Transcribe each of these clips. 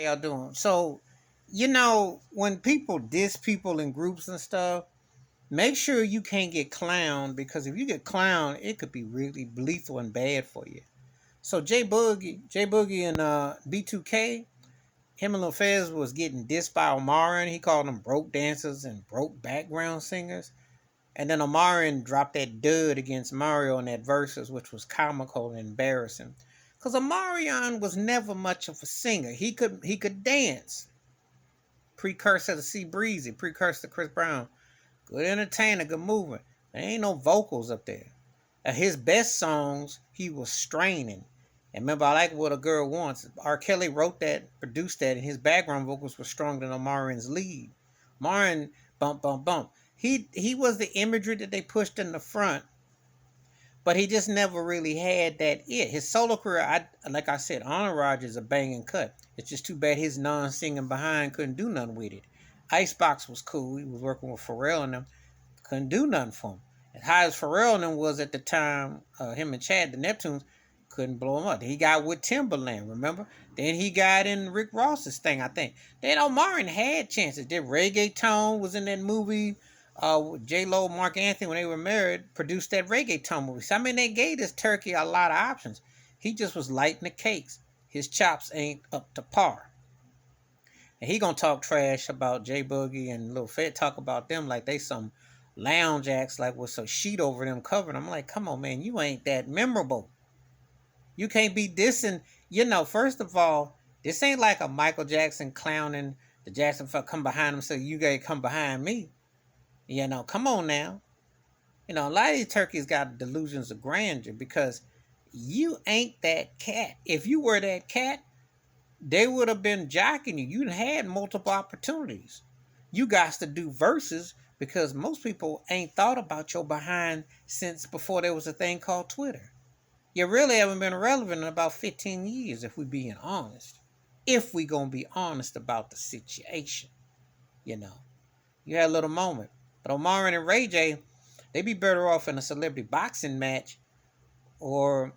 How y'all doing? So, when people diss people in groups and stuff, make sure you can't get clowned because if you get clowned, it could be really lethal and bad for you. So J Boogie and B2K, him and Lil Fez was getting dissed by Omarion. He called them broke dancers and broke background singers. And then Omarion dropped that dud against Mario in that verses, which was comical and embarrassing. Cause Omarion was never much of a singer. He could dance. Precursor to C Breezy, precursor to Chris Brown. Good entertainer, good movement. There ain't no vocals up there. At his best songs, he was straining. And remember, I Like What a Girl Wants. R. Kelly wrote that, produced that, and his background vocals were stronger than Omarion's lead. Omarion, bump, bump, bump. He was the imagery that they pushed in the front, but he just never really had that it. His solo career, like I said, Honor Roger is a banging cut. It's just too bad his non-singing behind couldn't do nothing with it. Icebox was cool. He was working with Pharrell and them. Couldn't do nothing for him. As high as Pharrell and them was at the time, him and Chad, the Neptunes, couldn't blow him up. He got with Timberland, remember? Then he got in Rick Ross's thing, I think. Then Omarion had chances. Did Reggaeton was in that movie. J Lo, Mark Anthony, when they were married, produced that Reggaeton movie. So, I mean, they gave this turkey a lot of options. He just was lighting the cakes. His chops ain't up to par. And he gonna talk trash about J Boogie and Lil Fed, talk about them like they some lounge acts, like with some sheet over them covering. I'm like, come on, man, you ain't that memorable. You can't be dissing. First of all, this ain't like a Michael Jackson clowning the Jackson fuck come behind him, so you gotta come behind me. Come on now. A lot of these turkeys got delusions of grandeur because you ain't that cat. If you were that cat, they would have been jocking you. You'd had multiple opportunities. You got to do verses because most people ain't thought about your behind since before there was a thing called Twitter. You really haven't been relevant in about 15 years, if we being honest. If we gonna be honest about the situation, you know. You had a little moment. But Omarion and Ray J, they be better off in a celebrity boxing match or,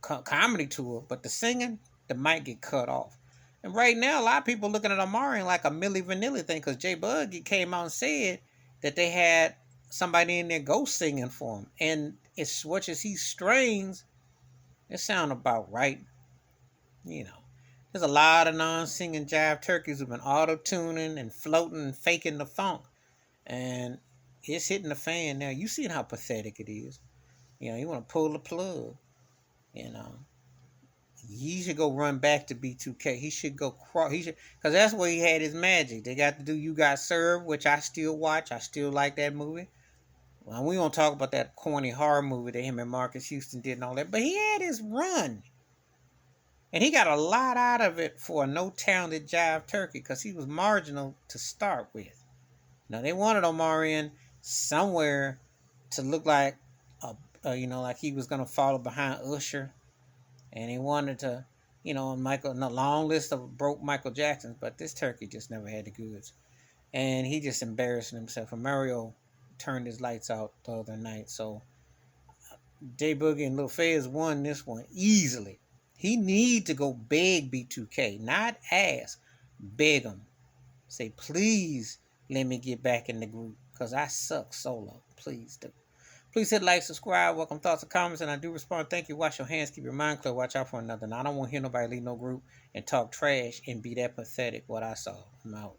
comedy tour. But the singing, the mic get cut off. And right now, a lot of people looking at Omarion like a Milli Vanilli thing because J Boog came out and said that they had somebody in there ghost singing for him. And as much as he strains, it sound about right. There's a lot of non-singing jive turkeys who've been auto-tuning and floating and faking the funk. And it's hitting the fan now. You seen how pathetic it is. You want to pull the plug. You know, he should go run back to B2K. He should go cross. Because that's where he had his magic. They got to do You Got Served, which I still watch. I still like that movie. Well, we won't talk about that corny horror movie that him and Marcus Houston did and all that. But he had his run. And he got a lot out of it for a no-talented jive turkey because he was marginal to start with. Now, they wanted Omarion somewhere to look like, like he was going to follow behind Usher. And he wanted to, Michael, in a long list of broke Michael Jacksons. But this turkey just never had the goods. And he just embarrassing himself. And Mario turned his lights out the other night. So, J Boogie and Lil Fez won this one easily. He need to go beg B2K, not ask. Beg him. Say, please let me get back in the group because I suck solo. Please do. Please hit like, subscribe, welcome thoughts and comments, and I do respond. Thank you. Wash your hands, keep your mind clear, watch out for another. Now, I don't want to hear nobody leave no group and talk trash and be that pathetic what I saw. I'm out.